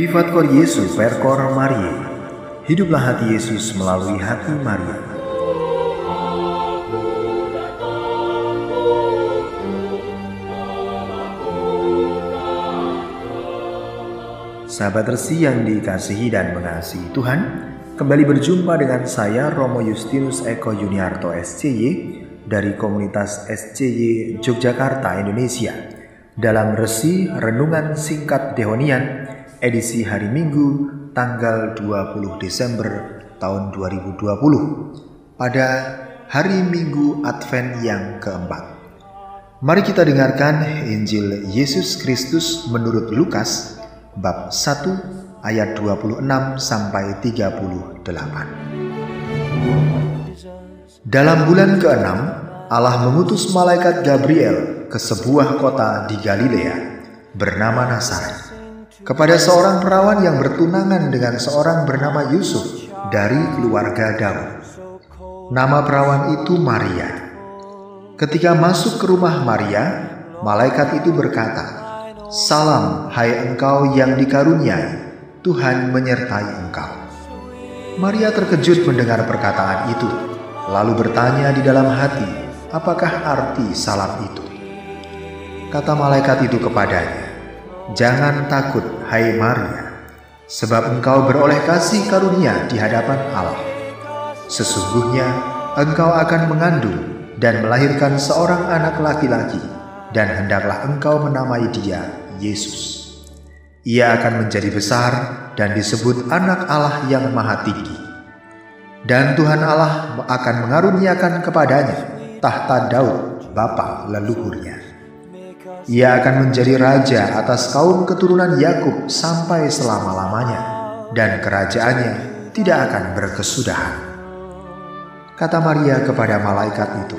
Vivat Cor Jesu per Cor Mariae. Hiduplah hati Yesus melalui hati Maria. Sahabat Resi yang dikasihi dan mengasihi Tuhan, kembali berjumpa dengan saya Romo Justinus Eko Yuniarto SCY dari komunitas SCY Yogyakarta, Indonesia, dalam Resi Renungan Singkat Dehonian edisi hari Minggu tanggal 20 Desember tahun 2020 pada hari Minggu Advent yang keempat. Mari kita dengarkan Injil Yesus Kristus menurut Lukas bab 1 ayat 26 sampai 38. Dalam bulan ke-6, Allah mengutus malaikat Gabriel ke sebuah kota di Galilea bernama Nazaret, kepada seorang perawan yang bertunangan dengan seorang bernama Yusuf dari keluarga Daud. Nama perawan itu Maria. Ketika masuk ke rumah Maria, malaikat itu berkata, "Salam, hai engkau yang dikaruniai, Tuhan menyertai engkau." Maria terkejut mendengar perkataan itu, lalu bertanya di dalam hati, apakah arti salam itu? Kata malaikat itu kepadanya, "Jangan takut, hai Maria, sebab engkau beroleh kasih karunia di hadapan Allah. Sesungguhnya engkau akan mengandung dan melahirkan seorang anak laki-laki, dan hendaklah engkau menamai dia Yesus. Ia akan menjadi besar dan disebut Anak Allah yang Maha Tinggi. Dan Tuhan Allah akan mengaruniakan kepadanya tahta Daud, bapa leluhurnya. Ia akan menjadi raja atas kaum keturunan Yakub sampai selama-lamanya, dan kerajaannya tidak akan berkesudahan." Kata Maria kepada malaikat itu,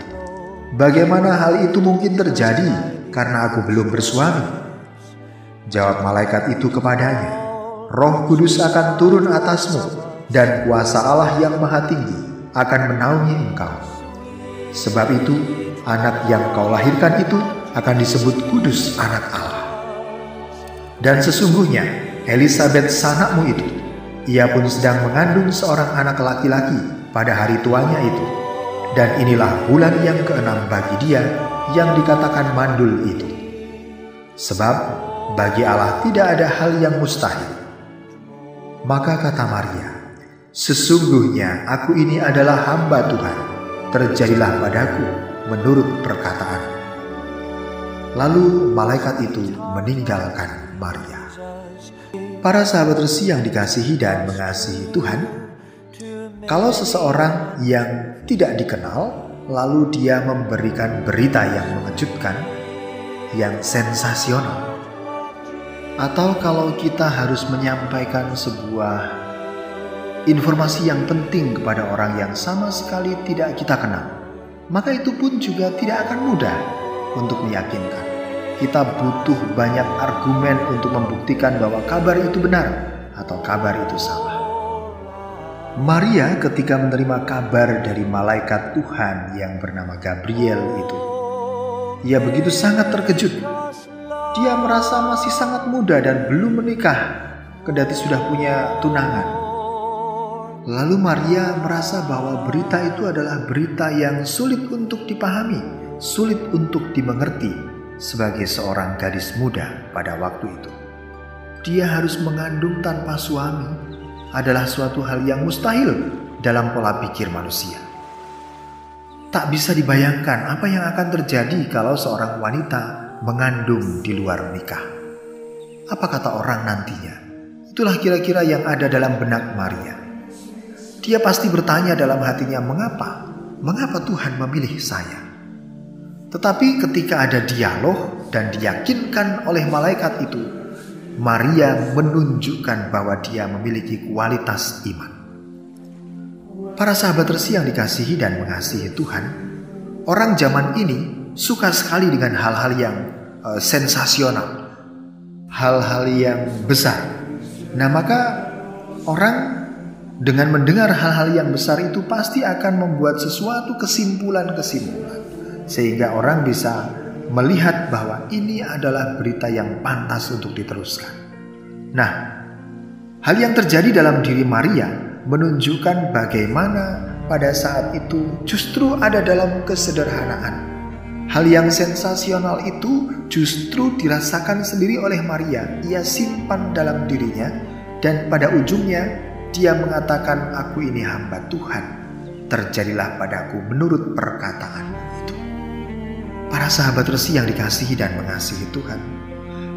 "Bagaimana hal itu mungkin terjadi karena aku belum bersuami?" Jawab malaikat itu kepadanya, "Roh Kudus akan turun atasmu, dan kuasa Allah yang Maha Tinggi akan menaungi engkau. Sebab itu, anak yang kau lahirkan itu akan disebut kudus Anak Allah. Dan sesungguhnya Elisabet sanakmu itu, ia pun sedang mengandung seorang anak laki-laki pada hari tuanya itu. Dan inilah bulan yang ke-6 bagi dia yang dikatakan mandul itu. Sebab bagi Allah tidak ada hal yang mustahil." Maka kata Maria, "Sesungguhnya aku ini adalah hamba Tuhan, terjadilah padaku menurut perkataan." Lalu malaikat itu meninggalkan Maria. Para sahabat Resi yang dikasihi dan mengasihi Tuhan, kalau seseorang yang tidak dikenal lalu dia memberikan berita yang mengejutkan, yang sensasional, atau kalau kita harus menyampaikan sebuah informasi yang penting kepada orang yang sama sekali tidak kita kenal, maka itu pun juga tidak akan mudah untuk meyakinkan. Kita butuh banyak argumen untuk membuktikan bahwa kabar itu benar atau kabar itu salah. Maria ketika menerima kabar dari malaikat Tuhan yang bernama Gabriel itu, ia begitu sangat terkejut. Dia merasa masih sangat muda dan belum menikah, kendati sudah punya tunangan. Lalu Maria merasa bahwa berita itu adalah berita yang sulit untuk dipahami, sulit untuk dimengerti sebagai seorang gadis muda pada waktu itu. Dia harus mengandung tanpa suami adalah suatu hal yang mustahil dalam pola pikir manusia. Tak bisa dibayangkan apa yang akan terjadi kalau seorang wanita mengandung di luar nikah. Apa kata orang nantinya? Itulah kira-kira yang ada dalam benak Maria. Dia pasti bertanya dalam hatinya, mengapa Tuhan memilih saya? Tetapi ketika ada dialog dan diyakinkan oleh malaikat itu, Maria menunjukkan bahwa dia memiliki kualitas iman. Para sahabat Resi yang dikasihi dan mengasihi Tuhan, orang zaman ini suka sekali dengan hal-hal yang sensasional, hal-hal yang besar. Nah, maka orang dengan mendengar hal-hal yang besar itu pasti akan membuat sesuatu kesimpulan-kesimpulan, sehingga orang bisa melihat bahwa ini adalah berita yang pantas untuk diteruskan. Nah, Hal yang terjadi dalam diri Maria menunjukkan bagaimana pada saat itu justru ada dalam kesederhanaan. Hal yang sensasional itu justru dirasakan sendiri oleh Maria. Ia simpan dalam dirinya dan pada ujungnya dia mengatakan, "Aku ini hamba Tuhan, terjadilah padaku menurut perkataan itu." Para sahabat resi yang dikasihi dan mengasihi Tuhan,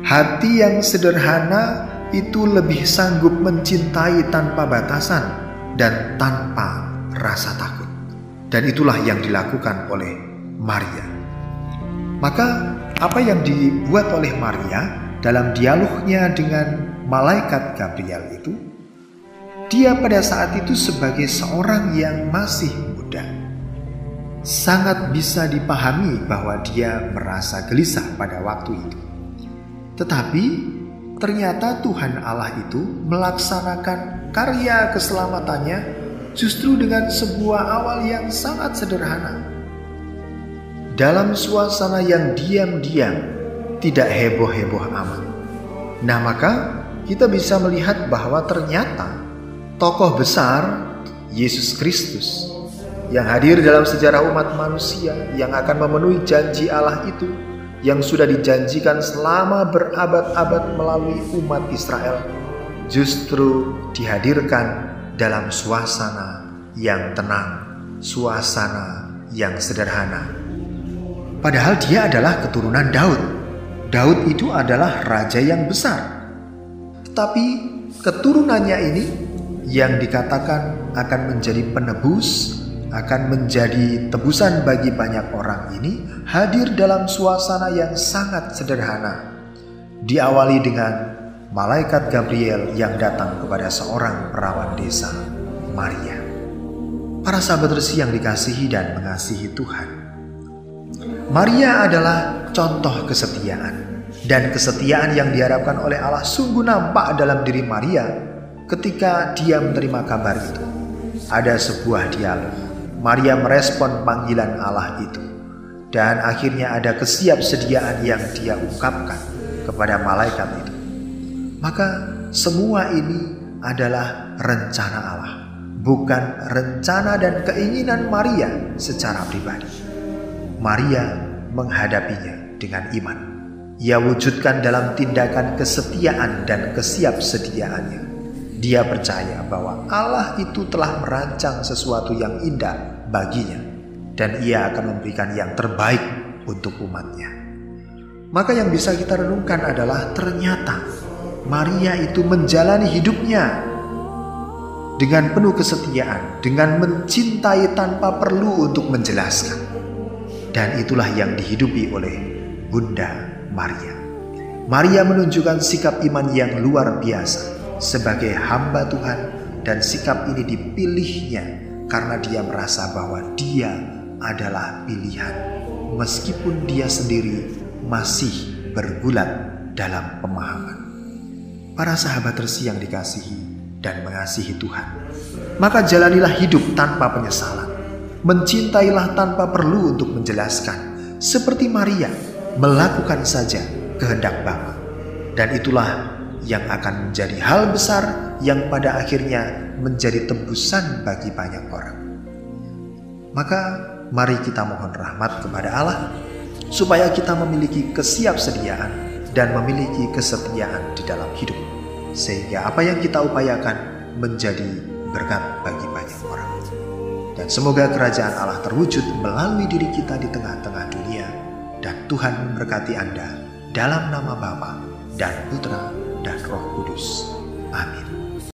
hati yang sederhana itu lebih sanggup mencintai tanpa batasan dan tanpa rasa takut. Dan itulah yang dilakukan oleh Maria. Maka apa yang dibuat oleh Maria dalam dialognya dengan malaikat Gabriel itu, dia pada saat itu sebagai seorang yang masih muda, sangat bisa dipahami bahwa dia merasa gelisah pada waktu itu. Tetapi ternyata Tuhan Allah itu melaksanakan karya keselamatannya justru dengan sebuah awal yang sangat sederhana. Dalam suasana yang diam-diam, tidak heboh-heboh amat. Nah, maka kita bisa melihat bahwa ternyata tokoh besar Yesus Kristus yang hadir dalam sejarah umat manusia, yang akan memenuhi janji Allah itu, yang sudah dijanjikan selama berabad-abad melalui umat Israel, justru dihadirkan dalam suasana yang tenang, suasana yang sederhana. Padahal dia adalah keturunan Daud. Daud itu adalah raja yang besar. Tetapi keturunannya ini yang dikatakan akan menjadi penebus, akan menjadi tebusan bagi banyak orang ini, hadir dalam suasana yang sangat sederhana. Diawali dengan malaikat Gabriel yang datang kepada seorang perawan desa, Maria. Para sahabat resi yang dikasihi dan mengasihi Tuhan, Maria adalah contoh kesetiaan. Dan kesetiaan yang diharapkan oleh Allah sungguh nampak dalam diri Maria ketika dia menerima kabar itu. Ada sebuah dialog. Maria merespon panggilan Allah itu. Dan akhirnya ada kesiapsediaan yang dia ungkapkan kepada malaikat itu. Maka semua ini adalah rencana Allah, bukan rencana dan keinginan Maria secara pribadi. Maria menghadapinya dengan iman. Ia wujudkan dalam tindakan kesetiaan dan kesiapsediaannya. Dia percaya bahwa Allah itu telah merancang sesuatu yang indah baginya, dan ia akan memberikan yang terbaik untuk umatnya. Maka yang bisa kita renungkan adalah ternyata Maria itu menjalani hidupnya dengan penuh kesetiaan, dengan mencintai tanpa perlu untuk menjelaskan. Dan itulah yang dihidupi oleh Bunda Maria. Maria menunjukkan sikap iman yang luar biasa sebagai hamba Tuhan, dan sikap ini dipilihnya karena dia merasa bahwa dia adalah pilihan, meskipun dia sendiri masih bergulat dalam pemahaman. Para sahabat resi yang dikasihi dan mengasihi Tuhan, maka jalanilah hidup tanpa penyesalan, mencintailah tanpa perlu untuk menjelaskan, seperti Maria melakukan saja kehendak Bapa. Dan itulah yang akan menjadi hal besar yang pada akhirnya menjadi tebusan bagi banyak orang. Maka mari kita mohon rahmat kepada Allah supaya kita memiliki kesiapsediaan dan memiliki kesetiaan di dalam hidup, sehingga apa yang kita upayakan menjadi berkat bagi banyak orang. Dan semoga kerajaan Allah terwujud melalui diri kita di tengah-tengah dunia, dan Tuhan memberkati Anda dalam nama Bapa dan Putra dan Roh Kudus. Amin.